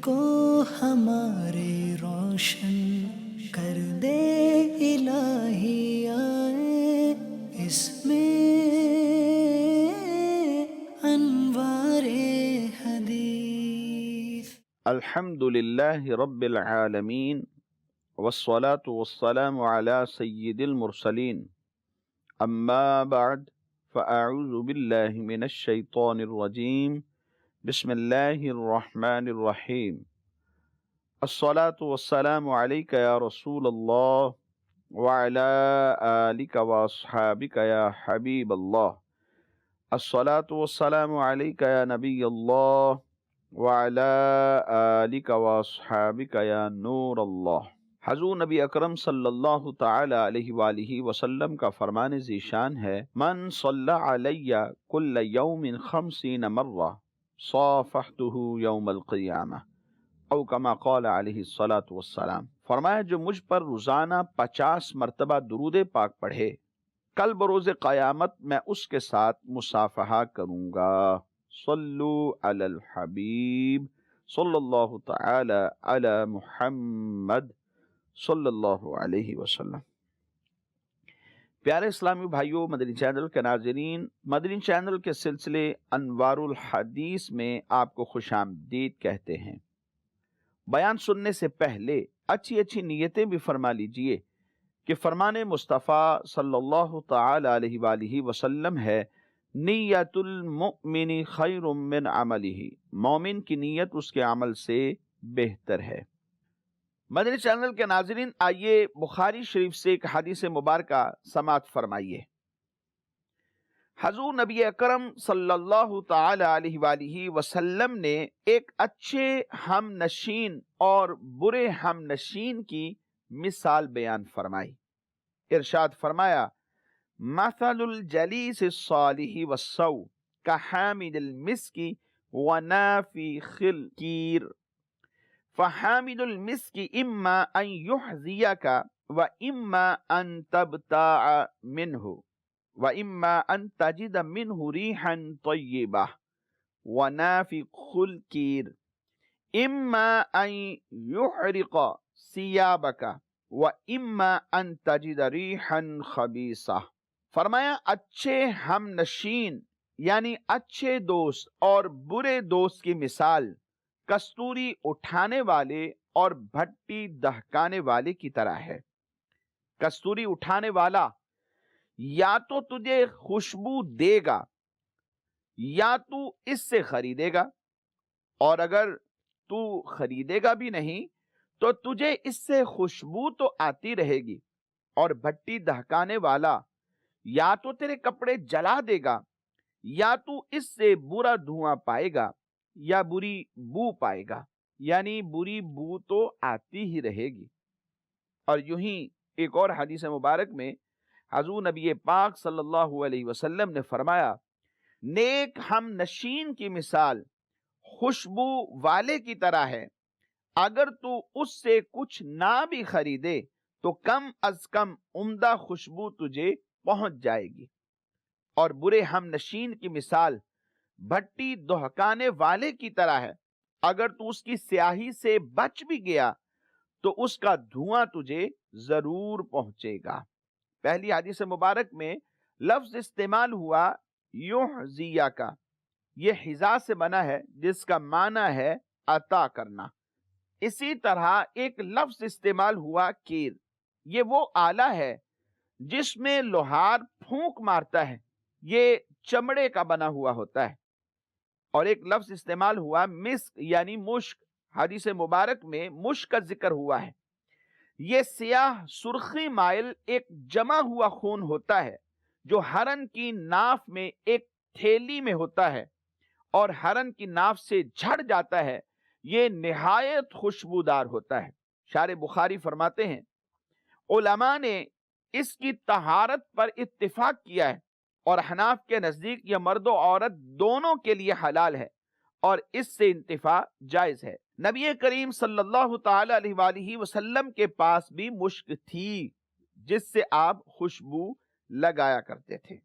کو ہمارے روشن کر دے الہی، آئے اس میں انوار حدیث۔ الحمد للہ رب العالمین، والصلاة والسلام علی سید المرسلین، اما بعد فاعوذ باللہ من الشیطان الرجیم، بسم اللہ الرحمن الرحیم۔ الصلاة والسلام علیک یا رسول اللہ وعلی آلک واصحابک یا حبیب اللہ۔ الصلاة والسلام علیک یا نبی اللہ وعلی آلک واصحابک یا نور اللہ۔ حضور نبی اکرم صلی اللہ تعالی علیہ وآلہ وسلم کا فرمان ذیشان ہے، من صلی علی کل یوم 50 مرہ صافحتہ یوم القیامہ، او کما قال علیہ الصلاۃ والسلام۔ فرمایا جو مجھ پر روزانہ 50 مرتبہ درود پاک پڑھے، کل بروز قیامت میں اس کے ساتھ مصافحہ کروں گا۔ صلو علی الحبیب صلی اللہ تعالی علی محمد صلی اللہ علیہ وسلم۔ پیارے اسلامی بھائیوں، مدنی چینل کے ناظرین، مدنی چینل کے سلسلے انوار الحدیث میں آپ کو خوش آمدید کہتے ہیں۔ بیان سننے سے پہلے اچھی نیتیں بھی فرما لیجئے کہ فرمان مصطفیٰ صلی اللہ تعالی علیہ وآلہ وسلم ہے، نیت المؤمن خیر من عملہ، مومن کی نیت اس کے عمل سے بہتر ہے۔ مدنی چینل کے ناظرین، آئیے بخاری شریف سے ایک حدیث مبارکہ سماعت فرمائیے۔ حضور نبی اکرم صلی اللہ تعالی علیہ وآلہ وسلم نے ایک اچھے ہم نشین اور برے ہم نشین کی مثال بیان فرمائی۔ ارشاد فرمایا، مثل الجلیس الصالح والسوء کحامل المسک ونافخ الکیر، فحامل المسک اما ان یحذیک واما ان تبتاع منہ واما ان تجد منہ ریحا طیبہ، ونافخ الکیر اما ان یحرق ثیابک واما ان تجد ریحا خبیثہ۔ فرمایا اچھے ہم نشین یعنی اچھے دوست اور برے دوست کی مثال کستوری اٹھانے والے اور بھٹی دہکانے والے کی طرح ہے۔ کستوری اٹھانے والا یا تو تجھے خوشبو دے گا یا تو اس سے خریدے گا، اور اگر تو خریدے گا بھی نہیں تو تجھے اس سے خوشبو تو آتی رہے گی، اور بھٹی دہکانے والا یا تو تیرے کپڑے جلا دے گا یا تو اس سے برا دھواں پائے گا یا بری بو پائے گا، یعنی بری بو تو آتی ہی رہے گی۔ اور یوں ہی ایک اور حدیث مبارک میں حضور نبی پاک صلی اللہ علیہ وسلم نے فرمایا، نیک ہم نشین کی مثال خوشبو والے کی طرح ہے، اگر تو اس سے کچھ نہ بھی خریدے تو کم از کم عمدہ خوشبو تجھے پہنچ جائے گی۔ اور برے ہم نشین کی مثال بھٹی دہکانے والے کی طرح ہے، اگر تو اس کی سیاہی سے بچ بھی گیا تو اس کا دھواں تجھے ضرور پہنچے گا۔ پہلی حدیث مبارک میں لفظ استعمال ہوا یحذیہ کا، یہ حذا سے بنا ہے جس کا معنی ہے عطا کرنا۔ اسی طرح ایک لفظ استعمال ہوا کیر، یہ وہ آلہ ہے جس میں لوہار پھونک مارتا ہے، یہ چمڑے کا بنا ہوا ہوتا ہے۔ اور ایک لفظ استعمال ہوا مسک یعنی مشک، حدیث مبارک میں مشک کا ذکر ہوا ہے۔ یہ سیاہ سرخی مائل ایک جمع ہوا خون ہوتا ہے جو ہرن کی ناف میں ایک تھیلی میں ہوتا ہے اور ہرن کی ناف سے جھڑ جاتا ہے، یہ نہایت خوشبودار ہوتا ہے۔ شارح بخاری فرماتے ہیں، علماء نے اس کی طہارت پر اتفاق کیا ہے، اور حناف کے نزدیک یہ مرد و عورت دونوں کے لیے حلال ہے اور اس سے انتفاع جائز ہے۔ نبی کریم صلی اللہ تعالی علیہ وآلہ وسلم کے پاس بھی مشک تھی جس سے آپ خوشبو لگایا کرتے تھے۔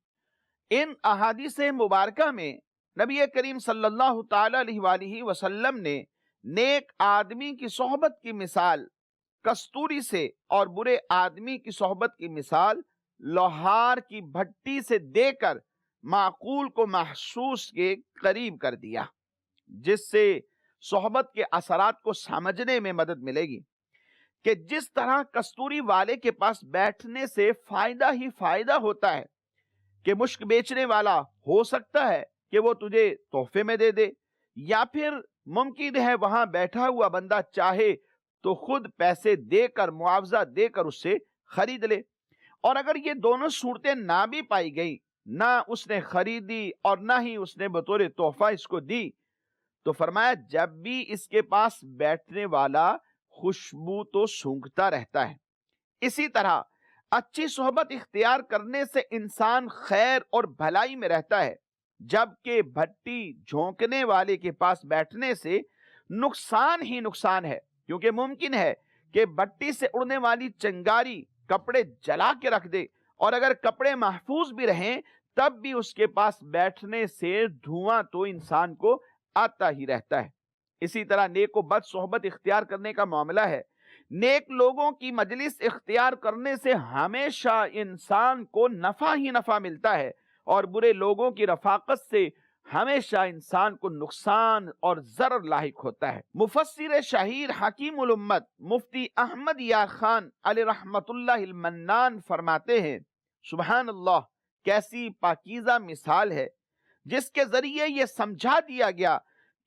ان احادیث مبارکہ میں نبی کریم صلی اللہ تعالی علیہ وآلہ وسلم نے نیک آدمی کی صحبت کی مثال کستوری سے اور برے آدمی کی صحبت کی مثال لوہار کی بھٹی سے دے کر معقول کو محسوس کے قریب کر دیا، جس سے صحبت کے اثرات کو سمجھنے میں مدد ملے گی کہ جس طرح کستوری والے کے پاس بیٹھنے سے فائدہ ہی فائدہ ہوتا ہے کہ مشک بیچنے والا ہو سکتا ہے کہ وہ تجھے تحفے میں دے دے، یا پھر ممکن ہے وہاں بیٹھا ہوا بندہ چاہے تو خود پیسے دے کر معاوضہ دے کر اس سے خرید لے۔ اور اگر یہ دونوں صورتیں نہ بھی پائی گئی، نہ اس نے خریدی اور نہ ہی اس نے بطور تحفہ اس کو دی، تو فرمایا جب بھی اس کے پاس بیٹھنے والا خوشبو تو سونگھتا رہتا ہے۔ اسی طرح اچھی صحبت اختیار کرنے سے انسان خیر اور بھلائی میں رہتا ہے، جبکہ بھٹی جھونکنے والے کے پاس بیٹھنے سے نقصان ہی نقصان ہے، کیونکہ ممکن ہے کہ بھٹی سے اڑنے والی چنگاری کپڑے جلا کے رکھ دے، اور اگر کپڑے محفوظ بھی رہیں تب بھی اس کے پاس بیٹھنے سے دھواں تو انسان کو آتا ہی رہتا ہے۔ اسی طرح نیک و بد صحبت اختیار کرنے کا معاملہ ہے۔ نیک لوگوں کی مجلس اختیار کرنے سے ہمیشہ انسان کو نفع ہی نفع ملتا ہے، اور برے لوگوں کی رفاقت سے ہمیشہ انسان کو نقصان اور ضرر لاحق ہوتا ہے۔ مفسر شہیر حکیم الامت مفتی احمد یار خان علیہ رحمت اللہ المنان فرماتے ہیں، سبحان اللہ، کیسی پاکیزہ مثال ہے جس کے ذریعے یہ سمجھا دیا گیا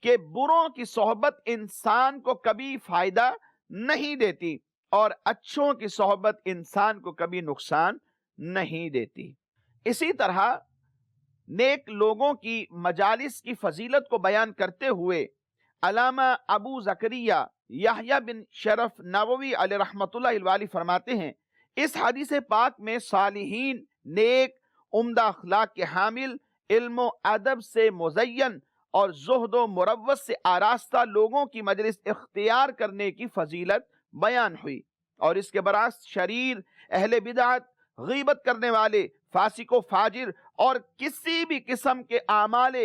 کہ بروں کی صحبت انسان کو کبھی فائدہ نہیں دیتی اور اچھوں کی صحبت انسان کو کبھی نقصان نہیں دیتی۔ اسی طرح نیک لوگوں کی مجالس کی فضیلت کو بیان کرتے ہوئے علامہ ابو زکریا یحییٰ بن شرف نووی علیہ رحمت اللہ الوالی فرماتے ہیں، اس حدیث پاک میں صالحین، نیک، عمدہ اخلاق کے حامل، علم و ادب سے مزین اور زہد و مروت سے آراستہ لوگوں کی مجلس اختیار کرنے کی فضیلت بیان ہوئی، اور اس کے برعکس شریر، اہل بدعت، غیبت کرنے والے، فاسق و فاجر اور کسی بھی قسم کے اعمال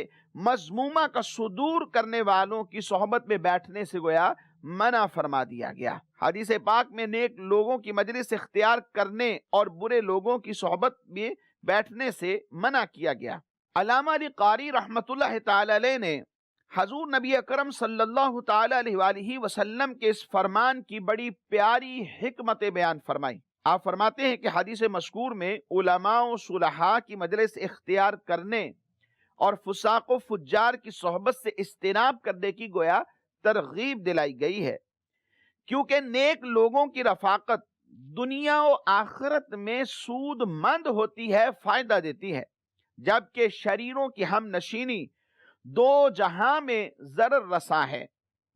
مذمومہ کا صدور کرنے والوں کی صحبت میں بیٹھنے سے گویا منع فرما دیا گیا۔ حدیث پاک میں نیک لوگوں کی مجلس اختیار کرنے اور برے لوگوں کی صحبت میں بیٹھنے سے منع کیا گیا۔ علامہ علی قاری رحمت اللہ تعالی علیہ نے حضور نبی اکرم صلی اللہ تعالی علیہ وآلہ وسلم کے اس فرمان کی بڑی پیاری حکمت بیان فرمائی۔ آپ فرماتے ہیں کہ حدیث مذکور میں علماء و صلحاء کی مجلس اختیار کرنے اور فساق و فجار کی صحبت سے اجتناب کرنے کی گویا ترغیب دلائی گئی ہے، کیونکہ نیک لوگوں کی رفاقت دنیا و آخرت میں سود مند ہوتی ہے، فائدہ دیتی ہے، جبکہ شریروں کی ہم نشینی دو جہاں میں ضرر رساں ہے۔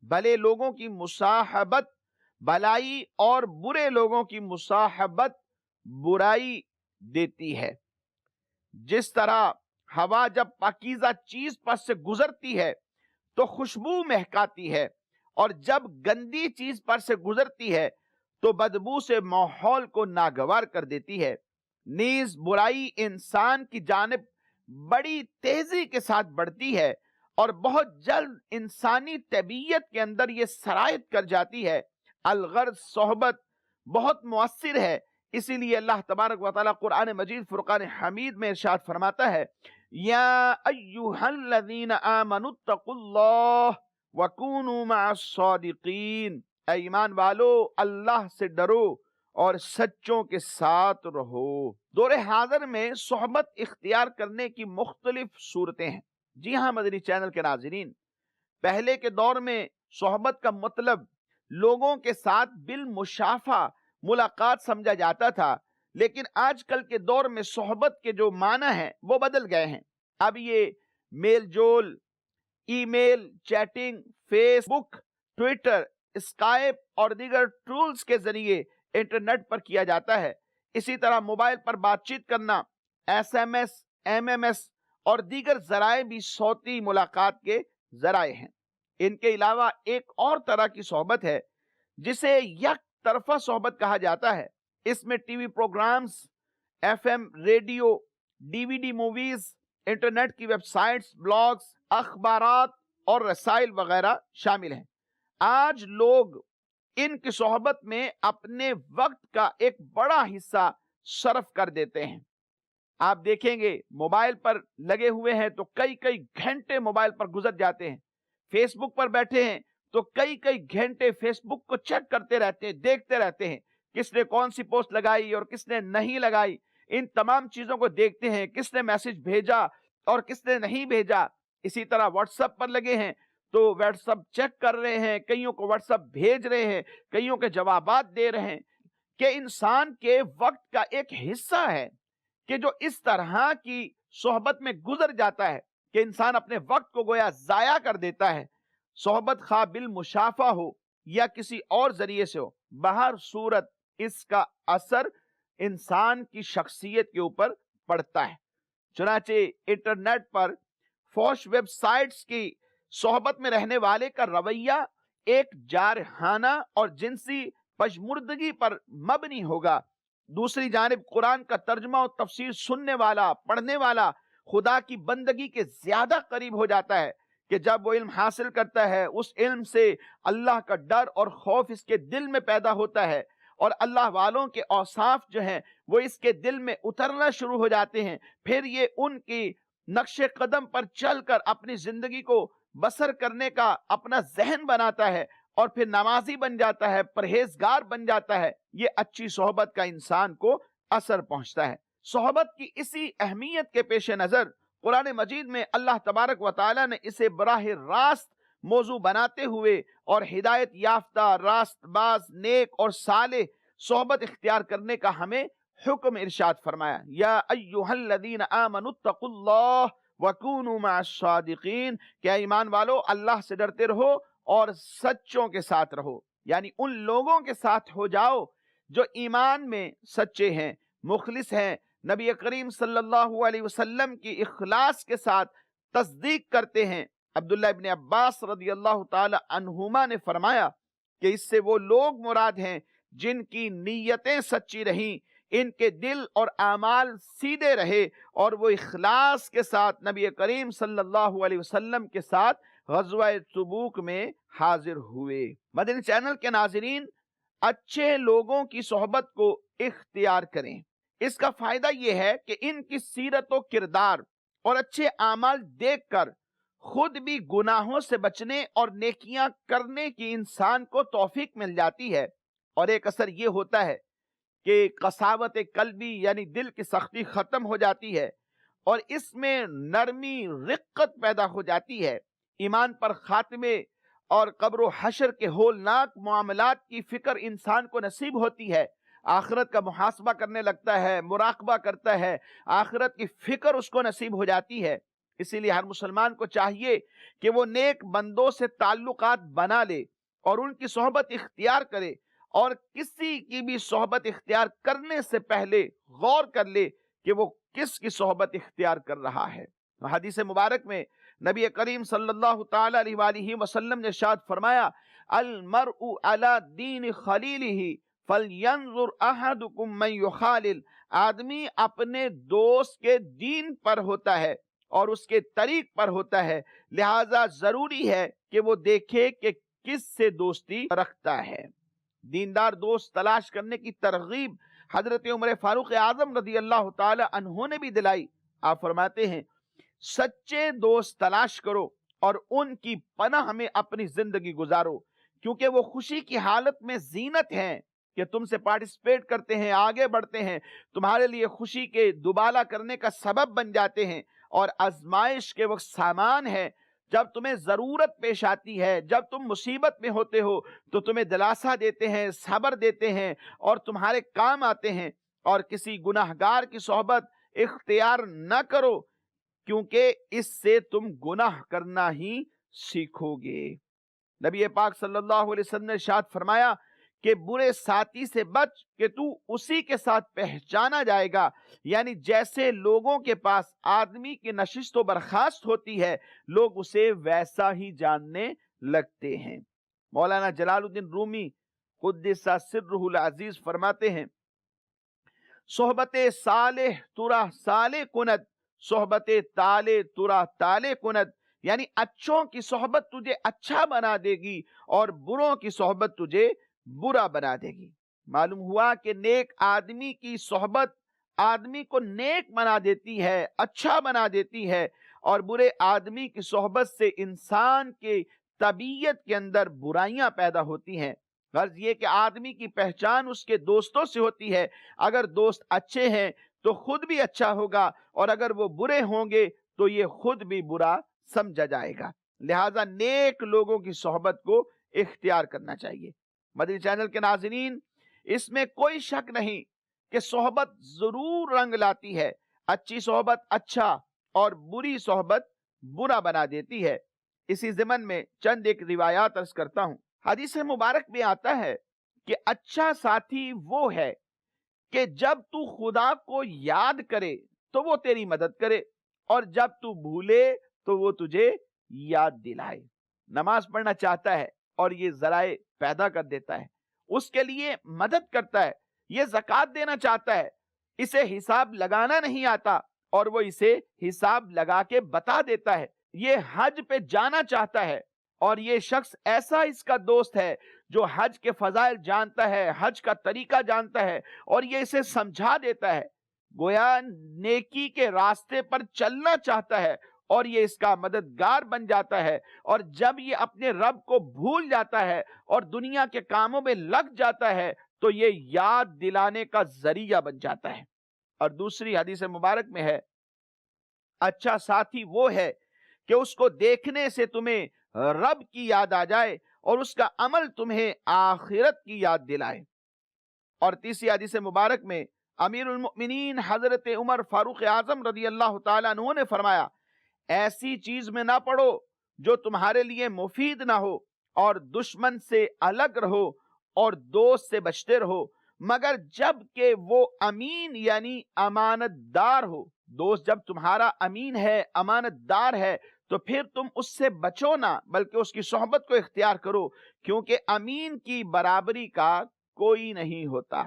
بھلے لوگوں کی مصاحبت بھلائی اور برے لوگوں کی مصاحبت برائی دیتی ہے۔ جس طرح ہوا جب پاکیزہ چیز پر سے گزرتی ہے تو خوشبو مہکاتی ہے، اور جب گندی چیز پر سے گزرتی ہے تو بدبو سے ماحول کو ناگوار کر دیتی ہے، نیز برائی انسان کی جانب بڑی تیزی کے ساتھ بڑھتی ہے اور بہت جلد انسانی طبیعت کے اندر یہ سرایت کر جاتی ہے۔ الغرض صحبت بہت مؤثر ہے، اسی لیے اللہ تبارک و تعالی قرآن مجید فرقان حمید میں ارشاد فرماتا ہے، یا ایھا الذین آمنوا اتقوا اللہ وکونوا مع الصادقین، اے ایمان والو اللہ سے ڈرو اور سچوں کے ساتھ رہو۔ دور حاضر میں صحبت اختیار کرنے کی مختلف صورتیں ہیں۔ جی ہاں مدنی چینل کے ناظرین، پہلے کے دور میں صحبت کا مطلب لوگوں کے ساتھ بالمشافہ ملاقات سمجھا جاتا تھا، لیکن آج کل کے دور میں صحبت کے جو معنی ہیں وہ بدل گئے ہیں۔ اب یہ میل جول، ای میل، چیٹنگ، فیس بک، ٹویٹر، اسکائپ اور دیگر ٹولز کے ذریعے انٹرنیٹ پر کیا جاتا ہے۔ اسی طرح موبائل پر بات چیت کرنا، S M S, M M S اور دیگر ذرائع بھی صوتی ملاقات کے ذرائع ہیں۔ ان کے علاوہ ایک اور طرح کی صحبت ہے جسے یک طرفہ صحبت کہا جاتا ہے۔ اس میں T V programmes, F M radio, D V D movies, internet کی ویب سائٹس، بلاگز، اخبارات اور رسائل وغیرہ شامل ہیں۔ آج لوگ ان کی صحبت میں اپنے وقت کا ایک بڑا حصہ صرف کر دیتے ہیں. آپ دیکھیں گے موبائل پر لگے ہوئے ہیں تو کئی کئی گھنٹے موبائل پر گزر جاتے ہیں. فیس بک پر بیٹھے ہیں تو کئی کئی گھنٹے فیس بک کو چیک کرتے رہتے ہیں، دیکھتے رہتے ہیں کس نے کون سی پوسٹ لگائی اور کس نے نہیں لگائی. ان تمام چیزوں کو دیکھتے ہیں، کس نے میسج بھیجا اور کس نے نہیں بھیجا. اسی طرح واٹس ایپ پر لگے ہیں تو واٹس ایپ چیک کر رہے ہیں، کئیوں کو واٹس ایپ بھیج رہے ہیں، کئیوں کے جوابات دے رہے ہیں. کہ انسان کے وقت کا ایک حصہ ہے کہ جو اس طرح کی صحبت میں گزر جاتا ہے کہ انسان اپنے وقت کو گویا ضائع کر دیتا ہے. صحبت خواہ بالمشافہ ہو یا کسی اور ذریعے سے ہو، بہر صورت اس کا اثر انسان کی شخصیت کے اوپر پڑتا ہے. چنانچہ انٹرنیٹ پر فحش ویب سائٹس کی صحبت میں رہنے والے کا رویہ ایک جارحانہ اور جنسی پشمردگی پر مبنی ہوگا. دوسری جانب قرآن کا ترجمہ اور تفسیر سننے والا، پڑھنے والا خدا کی بندگی کے زیادہ قریب ہو جاتا ہے کہ جب وہ علم حاصل کرتا ہے اس علم سے اللہ کا ڈر اور خوف اس کے دل میں پیدا ہوتا ہے، اور اللہ والوں کے اوصاف جو ہیں وہ اس کے دل میں اترنا شروع ہو جاتے ہیں. پھر یہ ان کی نقش قدم پر چل کر اپنی زندگی کو بسر کرنے کا اپنا ذہن بناتا ہے اور پھر نمازی بن جاتا ہے، پرہیزگار بن جاتا ہے. یہ اچھی صحبت کا انسان کو اثر پہنچتا ہے. صحبت کی اسی اہمیت کے پیش نظر قرآن مجید میں اللہ تبارک و تعالی نے اسے براہ راست موضوع بناتے ہوئے اور ہدایت یافتہ، راست باز، نیک اور صالح صحبت اختیار کرنے کا ہمیں حکم ارشاد فرمایا. یا ایھا الذین آمنوا اتقوا اللہ وکونوا مع الصادقین، کہ ایمان والو اللہ سے ڈرتے رہو اور سچوں کے ساتھ رہو. یعنی ان لوگوں کے ساتھ ہو جاؤ جو ایمان میں سچے ہیں، مخلص ہیں، نبی کریم صلی اللہ علیہ وسلم کی اخلاص کے ساتھ تصدیق کرتے ہیں. عبداللہ ابن عباس رضی اللہ تعالی عنہما نے فرمایا کہ اس سے وہ لوگ مراد ہیں جن کی نیتیں سچی رہیں، ان کے دل اور اعمال سیدھے رہے اور وہ اخلاص کے ساتھ نبی کریم صلی اللہ علیہ وسلم کے ساتھ غزوہ تبوک میں حاضر ہوئے. مدنی چینل کے ناظرین، اچھے لوگوں کی صحبت کو اختیار کریں. اس کا فائدہ یہ ہے کہ ان کی سیرت و کردار اور اچھے اعمال دیکھ کر خود بھی گناہوں سے بچنے اور نیکیاں کرنے کی انسان کو توفیق مل جاتی ہے. اور ایک اثر یہ ہوتا ہے کہ قساوت قلبی یعنی دل کی سختی ختم ہو جاتی ہے اور اس میں نرمی، رقت پیدا ہو جاتی ہے. ایمان پر خاتمے اور قبر و حشر کے ہولناک معاملات کی فکر انسان کو نصیب ہوتی ہے. آخرت کا محاسبہ کرنے لگتا ہے، مراقبہ کرتا ہے، آخرت کی فکر اس کو نصیب ہو جاتی ہے. اسی لیے ہر مسلمان کو چاہیے کہ وہ نیک بندوں سے تعلقات بنا لے اور ان کی صحبت اختیار کرے، اور کسی کی بھی صحبت اختیار کرنے سے پہلے غور کر لے کہ وہ کس کی صحبت اختیار کر رہا ہے. حدیث مبارک میں نبی کریم صلی اللہ تعالی علیہ وآلہ وسلم نے ارشاد فرمایا، المرء علی دین خلیلہ فلینظر احدکم من یخالل. آدمی اپنے دوست کے دین پر ہوتا ہے اور اس کے طریق پر ہوتا ہے، لہذا ضروری ہے کہ وہ دیکھے کہ کس سے دوستی رکھتا ہے. دیندار دوست تلاش کرنے کی ترغیب حضرت عمر فاروق اعظم رضی اللہ تعالی عنہ نے بھی دلائی. آپ فرماتے ہیں، سچے دوست تلاش کرو اور ان کی پناہ میں اپنی زندگی گزارو، کیونکہ وہ خوشی کی حالت میں زینت ہیں کہ تم سے پارٹیسپیٹ کرتے ہیں، آگے بڑھتے ہیں، تمہارے لیے خوشی کے دوبالا کرنے کا سبب بن جاتے ہیں، اور آزمائش کے وقت سامان ہے. جب تمہیں ضرورت پیش آتی ہے، جب تم مصیبت میں ہوتے ہو تو تمہیں دلاسا دیتے ہیں، صبر دیتے ہیں اور تمہارے کام آتے ہیں. اور کسی گناہگار کی صحبت اختیار نہ کرو، کیونکہ اس سے تم گناہ کرنا ہی سیکھو گے. نبی پاک صلی اللہ علیہ وسلم نے ارشاد فرمایا کہ برے ساتھی سے بچ کہ تو اسی کے ساتھ پہچانا جائے گا. یعنی جیسے لوگوں کے پاس آدمی کی نشست و برخاست ہوتی ہے، لوگ اسے ویسا ہی جاننے لگتے ہیں. مولانا جلال الدین رومی قدس سرہ العزیز فرماتے ہیں، صحبت صالح ترا صالح کند، صحبت تالے ترا تالے کند. یعنی اچھوں کی صحبت تجھے اچھا بنا دے گی اور بروں کی صحبت تجھے برا بنا دے گی۔ معلوم ہوا کہ نیک آدمی کی صحبت آدمی کو نیک بنا دیتی ہے، اچھا بنا دیتی ہے، اور برے آدمی کی صحبت سے انسان کے طبیعت کے اندر برائیاں پیدا ہوتی ہیں۔ غرض یہ کہ آدمی کی پہچان اس کے دوستوں سے ہوتی ہے۔ اگر دوست اچھے ہیں تو خود بھی اچھا ہوگا، اور اگر وہ برے ہوں گے تو یہ خود بھی برا سمجھا جائے گا۔ لہذا نیک لوگوں کی صحبت کو اختیار کرنا چاہیے۔ مدنی چینل کے ناظرین، اس میں کوئی شک نہیں کہ صحبت ضرور رنگ لاتی ہے۔ اچھی صحبت اچھا اور بری صحبت برا بنا دیتی ہے۔ اسی ضمن میں چند ایک روایات عرض کرتا ہوں۔ حدیث مبارک میں آتا ہے کہ اچھا ساتھی وہ ہے کہ جب تو خدا کو یاد کرے تو وہ تیری مدد کرے، اور جب تو بھولے تو وہ تجھے یاد دلائے۔ نماز پڑھنا چاہتا ہے اور یہ ذرائع پیدا کر دیتا ہے، اس کے لیے مدد کرتا ہے۔ یہ زکوٰۃ دینا چاہتا ہے، اسے حساب لگانا نہیں آتا اور وہ اسے حساب لگا کے بتا دیتا ہے۔ یہ حج پہ جانا چاہتا ہے اور یہ شخص ایسا اس کا دوست ہے جو حج کے فضائل جانتا ہے، حج کا طریقہ جانتا ہے، اور یہ اسے سمجھا دیتا ہے۔ گویا نیکی کے راستے پر چلنا چاہتا ہے اور یہ اس کا مددگار بن جاتا ہے، اور جب یہ اپنے رب کو بھول جاتا ہے اور دنیا کے کاموں میں لگ جاتا ہے تو یہ یاد دلانے کا ذریعہ بن جاتا ہے۔ اور دوسری حدیث مبارک میں ہے، اچھا ساتھی وہ ہے کہ اس کو دیکھنے سے تمہیں رب کی یاد آ جائے اور اس کا عمل تمہیں آخرت کی یاد دلائے۔ اور تیسری حدیث مبارک میں امیر المؤمنین حضرت عمر فاروق اعظم رضی اللہ تعالیٰ عنہ نے فرمایا، ایسی چیز میں نہ پڑو جو تمہارے لیے مفید نہ ہو، اور دشمن سے الگ رہو اور دوست سے بچتے رہو، مگر جب کہ وہ امین یعنی امانت دار ہو۔ دوست جب تمہارا امین ہے، امانت دار ہے، تو پھر تم اس سے بچو نہ، بلکہ اس کی صحبت کو اختیار کرو، کیونکہ امین کی برابری کا کوئی نہیں ہوتا۔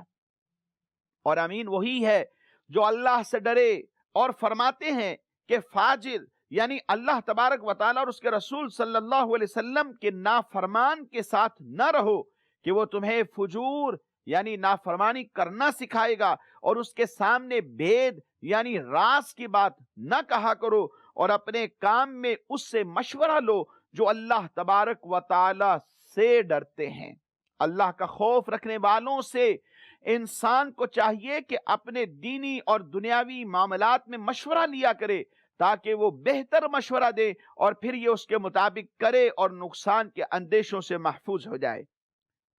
اور امین وہی ہے جو اللہ سے ڈرے، اور فرماتے ہیں کہ فاجر یعنی اللہ تبارک و تعالیٰ اور اس کے رسول صلی اللہ علیہ وسلم کے نافرمان کے ساتھ نہ رہو کہ وہ تمہیں فجور یعنی نافرمانی کرنا سکھائے گا، اور اس کے سامنے بھید یعنی راز کی بات نہ کہا کرو، اور اپنے کام میں اس سے مشورہ لو جو اللہ تبارک و تعالیٰ سے ڈرتے ہیں۔ اللہ کا خوف رکھنے والوں سے انسان کو چاہیے کہ اپنے دینی اور دنیاوی معاملات میں مشورہ لیا کرے، تاکہ وہ بہتر مشورہ دے اور پھر یہ اس کے مطابق کرے اور نقصان کے اندیشوں سے محفوظ ہو جائے۔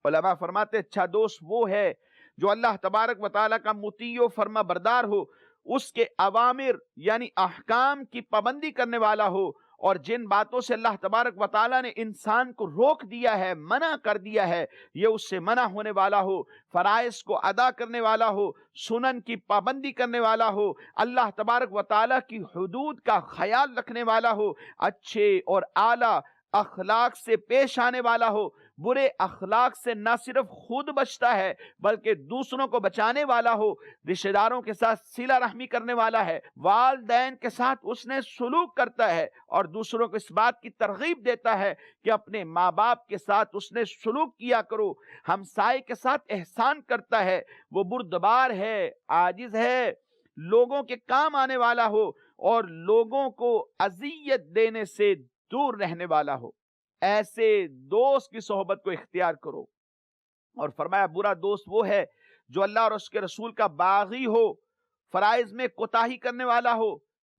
علماء فرماتے اچھا دوست وہ ہے جو اللہ تبارک و تعالیٰ کا مطیع و فرما بردار ہو، اس کے اوامر یعنی احکام کی پابندی کرنے والا ہو، اور جن باتوں سے اللہ تبارک و تعالیٰ نے انسان کو روک دیا ہے، منع کر دیا ہے، یہ اس سے منع ہونے والا ہو، فرائض کو ادا کرنے والا ہو، سنن کی پابندی کرنے والا ہو، اللہ تبارک و تعالیٰ کی حدود کا خیال رکھنے والا ہو، اچھے اور اعلیٰ اخلاق سے پیش آنے والا ہو، برے اخلاق سے نہ صرف خود بچتا ہے بلکہ دوسروں کو بچانے والا ہو، رشتہ داروں کے ساتھ صلہ رحمی کرنے والا ہے، والدین کے ساتھ اس نے سلوک کرتا ہے اور دوسروں کو اس بات کی ترغیب دیتا ہے کہ اپنے ماں باپ کے ساتھ اس نے سلوک کیا کرو، ہمسائے کے ساتھ احسان کرتا ہے، وہ بردبار ہے، عاجز ہے، لوگوں کے کام آنے والا ہو، اور لوگوں کو اذیت دینے سے دور رہنے والا ہو۔ ایسے دوست کی صحبت کو اختیار کرو۔ اور فرمایا برا دوست وہ ہے جو اللہ اور اس کے رسول کا باغی ہو، فرائض میں کوتاہی کرنے والا ہو،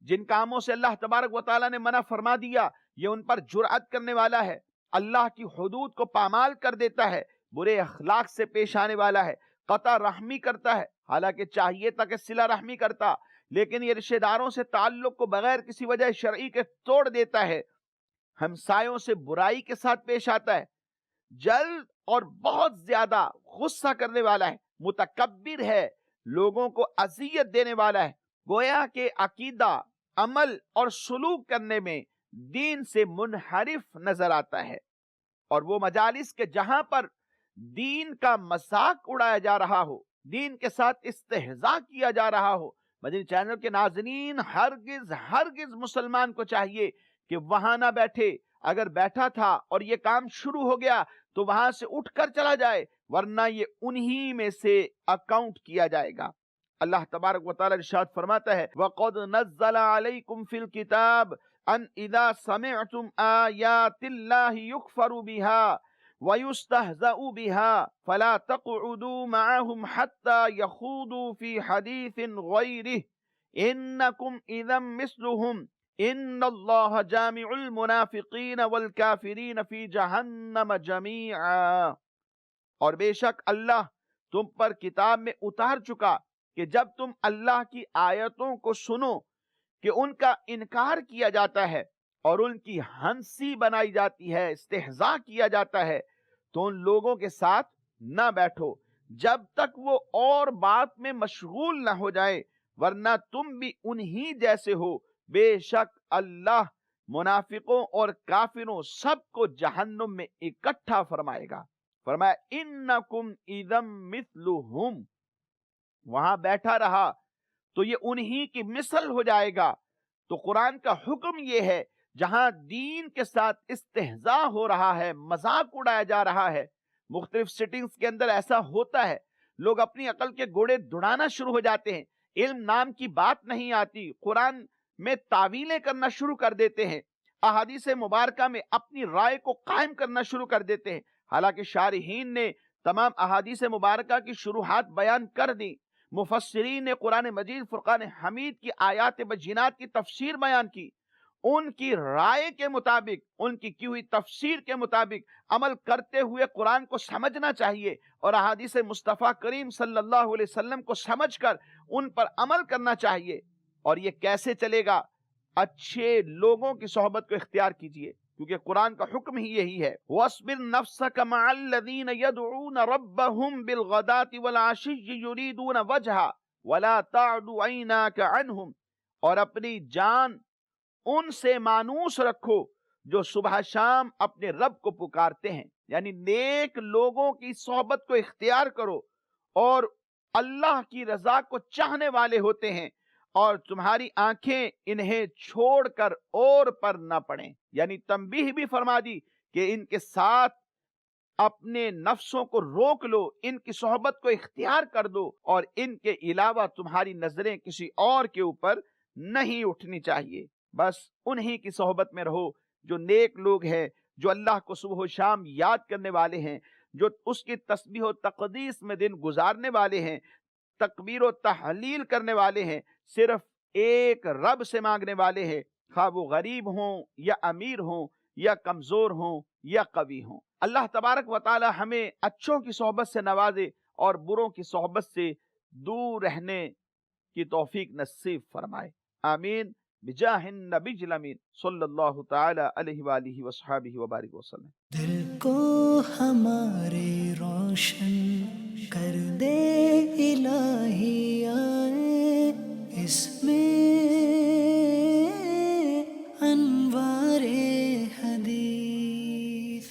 جن کاموں سے اللہ تبارک و تعالیٰ نے منع فرما دیا یہ ان پر جرأت کرنے والا ہے، اللہ کی حدود کو پامال کر دیتا ہے، برے اخلاق سے پیش آنے والا ہے، قطع رحمی کرتا ہے، حالانکہ چاہیے تھا کہ صلہ رحمی کرتا، لیکن یہ رشتہ داروں سے تعلق کو بغیر کسی وجہ شرعی کے توڑ دیتا ہے، ہمسایوں سے برائی کے ساتھ پیش آتا ہے، جلد اور بہت زیادہ غصہ کرنے والا ہے، متکبر ہے، لوگوں کو اذیت دینے والا ہے، گویا کہ عقیدہ، عمل اور سلوک کرنے میں دین سے منحرف نظر آتا ہے۔ اور وہ مجالس کے جہاں پر دین کا مذاق اڑایا جا رہا ہو، دین کے ساتھ استہزاء کیا جا رہا ہو، مدنی چینل کے ناظرین ہرگز مسلمان کو چاہیے کہ وہاں نہ بیٹھے، اگر بیٹھا تھا اور یہ کام شروع ہو گیا تو وہاں سے اٹھ کر چلا جائے، ورنہ یہ انہی میں سے اکاؤنٹ کیا جائے گا۔ اللہ تبارک و تعالی ارشاد فرماتا ہے وَقَدْ نَزَّلَ عَلَيْكُمْ فِي الْكِتَابِ أَنْ إِذَا سَمِعْتُمْ آيَاتِ اللَّهِ يُكْفَرُ بِهَا وَيُسْتَهْزَأُ بِهَا فَلَا تَقْعُدُوا مَعَهُمْ حَتَّى يَخُوضُوا فِي حَدِيثٍ غَيْرِهِ إِنَّكُمْ إِذًا مِثْلُهُمْ إِنَّ اللَّهَ جَامِعُ الْمُنَافِقِينَ وَالْكَافِرِينَ فِي جَهَنَّمَ جَمِيعًا۔ اور بے شک اللہ تم پر کتاب میں اتار چکا کہ جب تم اللہ کی آیتوں کو سنو کہ ان کا انکار کیا جاتا ہے اور ان کی ہنسی بنائی جاتی ہے، استہزاء کیا جاتا ہے، تو ان لوگوں کے ساتھ نہ بیٹھو جب تک وہ اور بات میں مشغول نہ ہو جائے، ورنہ تم بھی انہی جیسے ہو۔ بے شک اللہ منافقوں اور کافروں سب کو جہنم میں اکٹھا فرمائے گا۔ فرمایا انکم اذم مثلہم، وہاں بیٹھا رہا تو یہ انہی کی مثل ہو جائے گا۔ تو قرآن کا حکم یہ ہے جہاں دین کے ساتھ استہزاء ہو رہا ہے، مذاق اڑایا جا رہا ہے، مختلف سیٹنگز کے اندر ایسا ہوتا ہے، لوگ اپنی عقل کے گھوڑے دوڑانا شروع ہو جاتے ہیں، علم نام کی بات نہیں آتی، قرآن میں تعویلیں کرنا شروع کر دیتے ہیں، احادیث مبارکہ میں اپنی رائے کو قائم کرنا شروع کر دیتے ہیں، حالانکہ شارحین نے تمام احادیث مبارکہ کی شروحات بیان کر دی، مفسرین نے قرآن مجید فرقان حمید کی آیات بینات کی تفسیر بیان کی، ان کی رائے کے مطابق، ان کی ہوئی تفسیر کے مطابق عمل کرتے ہوئے قرآن کو سمجھنا چاہیے اور احادیث مصطفیٰ کریم صلی اللہ علیہ وسلم کو سمجھ کر ان پر عمل کرنا چاہیے۔ اور یہ کیسے چلے گا؟ اچھے لوگوں کی صحبت کو اختیار کیجئے، کیونکہ قرآن کا حکم ہی یہی ہے وَاصْبِرْ نَفْسَكَ مَعَ الَّذِينَ يَدْعُونَ رَبَّهُمْ بِالْغَدَاةِ وَالْعَشِيِّ يُرِيدُونَ وَجْهَهُ وَلَا تَعْدُ عَيْنَاكَ عَنْهُمْ، اور اپنی جان ان سے مانوس رکھو جو صبح شام اپنے رب کو پکارتے ہیں، یعنی نیک لوگوں کی صحبت کو اختیار کرو اور اللہ کی رضا کو چاہنے والے ہوتے ہیں، اور تمہاری آنکھیں انہیں چھوڑ کر اور پر نہ پڑیں، یعنی تنبیہ بھی فرما دی کہ ان کے ساتھ اپنے نفسوں کو روک لو، ان کی صحبت کو اختیار کر دو، اور ان کے علاوہ تمہاری نظریں کسی اور کے اوپر نہیں اٹھنی چاہیے۔ بس انہی کی صحبت میں رہو جو نیک لوگ ہیں، جو اللہ کو صبح و شام یاد کرنے والے ہیں، جو اس کی تسبیح و تقدیس میں دن گزارنے والے ہیں، تکبیر و تحلیل کرنے والے ہیں، صرف ایک رب سے مانگنے والے ہیں، خواہ وہ غریب ہوں یا امیر ہوں یا کمزور ہوں یا قوی ہوں۔ اللہ تبارک و تعالی ہمیں اچھوں کی صحبت سے نوازے اور بروں کی صحبت سے دور رہنے کی توفیق نصیب فرمائے، آمین بجاہ النبی الامین صلی اللہ تعالی علیہ وآلہ وصحبہ وبارک وسلم۔ دل کو ہمارے روشن کر دے